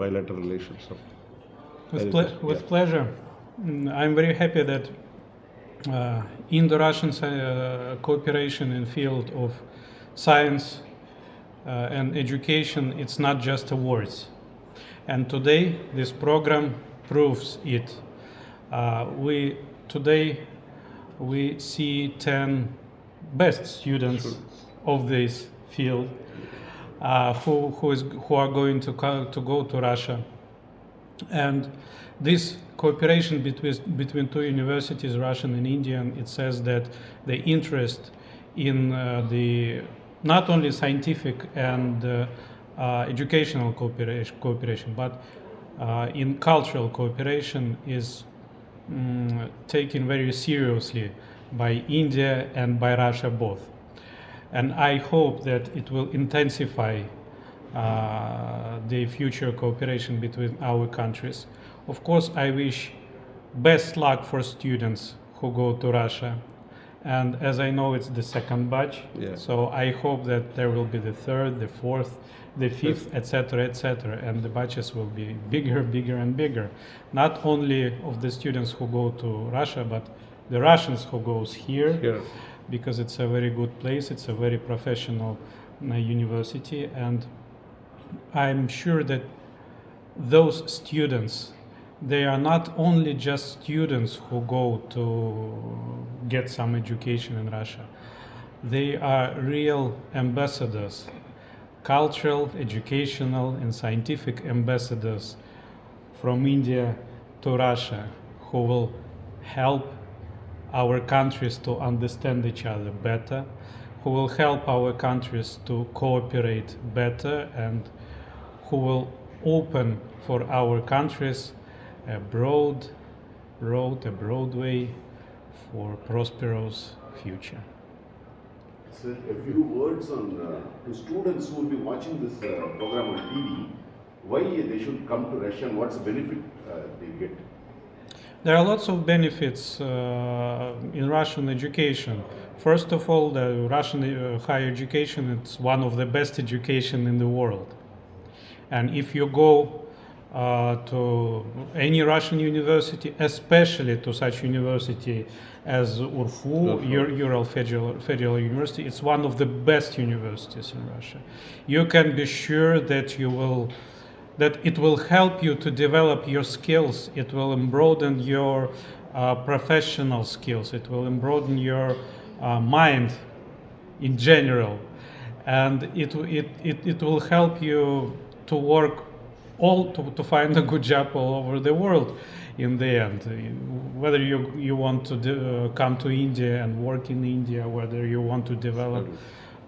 bilateral relations. So With pleasure. I'm very happy that Indo-Russian cooperation in field of science and education, it's not just words. And today, this program proves it. Today we see 10 best students of this field who are going to go to Russia. And this cooperation between two universities, Russian and Indian, it says that the interest in the not only scientific and educational cooperation, but in cultural cooperation is taken very seriously by India and by Russia both. And I hope that it will intensify the future cooperation between our countries. Of course, I wish best luck for students who go to Russia. And as I know, it's the second batch. Yeah. So I hope that there will be the third, the fourth, the fifth, etc., etc., and the batches will be bigger, bigger, and bigger. Not only of the students who go to Russia, but the Russians who goes here, because it's a very good place. It's a very professional university, and I'm sure that those students, they are not only just students who go to get some education in Russia. They are real ambassadors, cultural, educational, and scientific ambassadors from India to Russia, who will help our countries to understand each other better, who will help our countries to cooperate better, and who will open for our countries a broad road, a broad way for prosperous future. Sir, a few words on to students who will be watching this program on TV, why they should come to Russia and what's the benefit they get? There are lots of benefits in Russian education. First of all, the Russian higher education, it's one of the best education in the world. And if you go to any Russian university, especially to such university as UrFU, Ural Federal University, it's one of the best universities in Russia. You can be sure that it will help you to develop your skills. It will broaden your professional skills. It will broaden your mind in general, and it will help you to work to find a good job all over the world in the end. Whether you want to come to India and work in India, whether you want to develop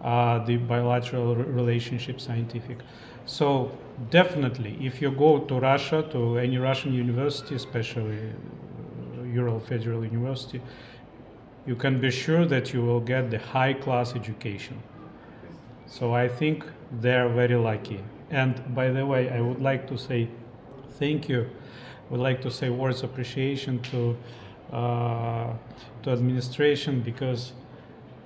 the bilateral relationship scientific. So definitely, if you go to Russia, to any Russian university, especially Ural Federal University, you can be sure that you will get the high-class education. So I think they're very lucky. And by the way, I would like to say thank you. I would like to say words of appreciation to administration, because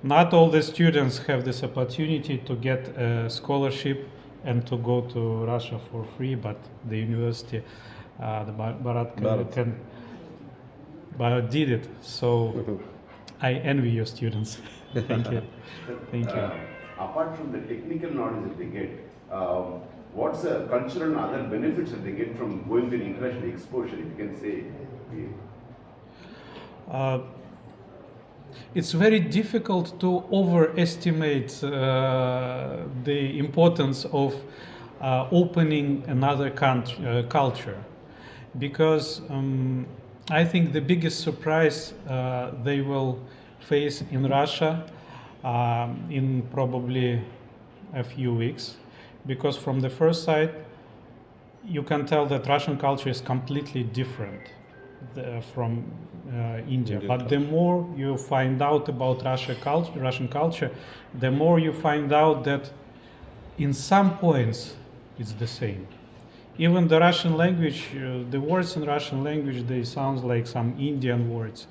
not all the students have this opportunity to get a scholarship and to go to Russia for free, but the university, the Bharat did it. So I envy your students. Thank you. Thank you. Apart from the technical knowledge that they get, what's the cultural and other benefits that they get from going to an international exposure, if you can say? It's very difficult to overestimate the importance of opening another culture, because I think the biggest surprise they will face in Russia in probably a few weeks, because from the first sight you can tell that Russian culture is completely different from India. But the more you find out about Russian culture, the more you find out that in some points it's the same. Even the Russian language, the words in Russian language, they sound like some Indian words.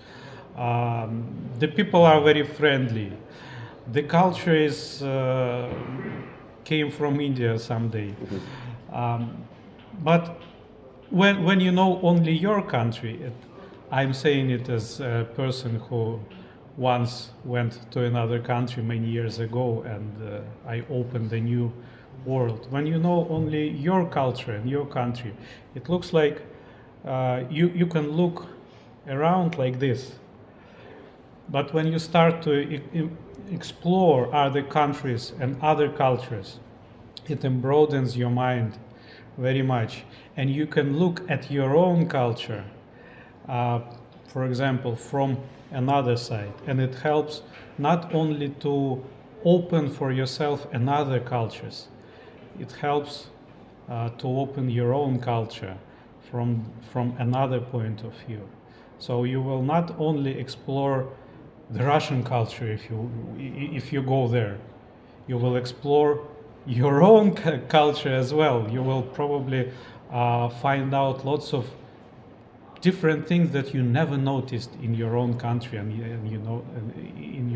The people are very friendly. The culture came from India someday. But when you know only your country, I'm saying it as a person who once went to another country many years ago, and I opened a new world. When you know only your culture and your country, it looks like you can look around like this. But when you start to explore other countries and other cultures, it broadens your mind very much. And you can look at your own culture, for example, from another side. And it helps not only to open for yourself another cultures, it helps to open your own culture from another point of view. So you will not only explore the Russian culture if you go there, you will explore your own culture as well. You will probably find out lots of different things that you never noticed in your own country and you know in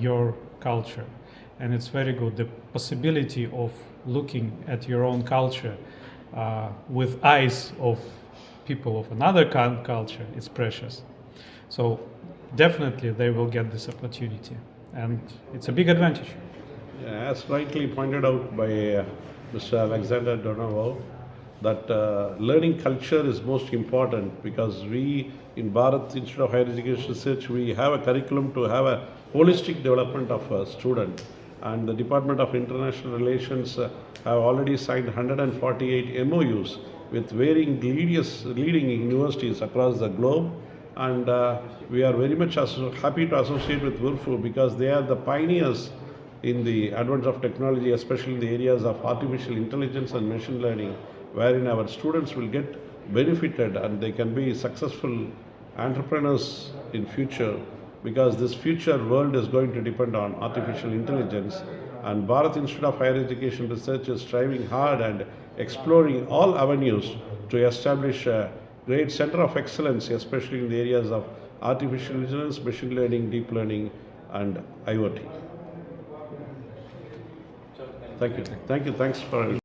your culture. And it's very good. The possibility of looking at your own culture with eyes of people of another culture is precious. So definitely they will get this opportunity, and it's a big advantage. As rightly pointed out by Mr. Alexander Donovo, that learning culture is most important, because we in Bharat Institute of Higher Education Research, we have a curriculum to have a holistic development of a student, and the Department of International Relations have already signed 148 MOUs with varying leading universities across the globe, and we are very much happy to associate with UrFU, because they are the pioneers in the advance of technology, especially in the areas of artificial intelligence and machine learning, wherein our students will get benefited and they can be successful entrepreneurs in future, because this future world is going to depend on artificial intelligence. And Bharat Institute of Higher Education Research is striving hard and exploring all avenues to establish a great center of excellence, especially in the areas of artificial intelligence, machine learning, deep learning, and IoT. Thank you. Thank you. Thanks for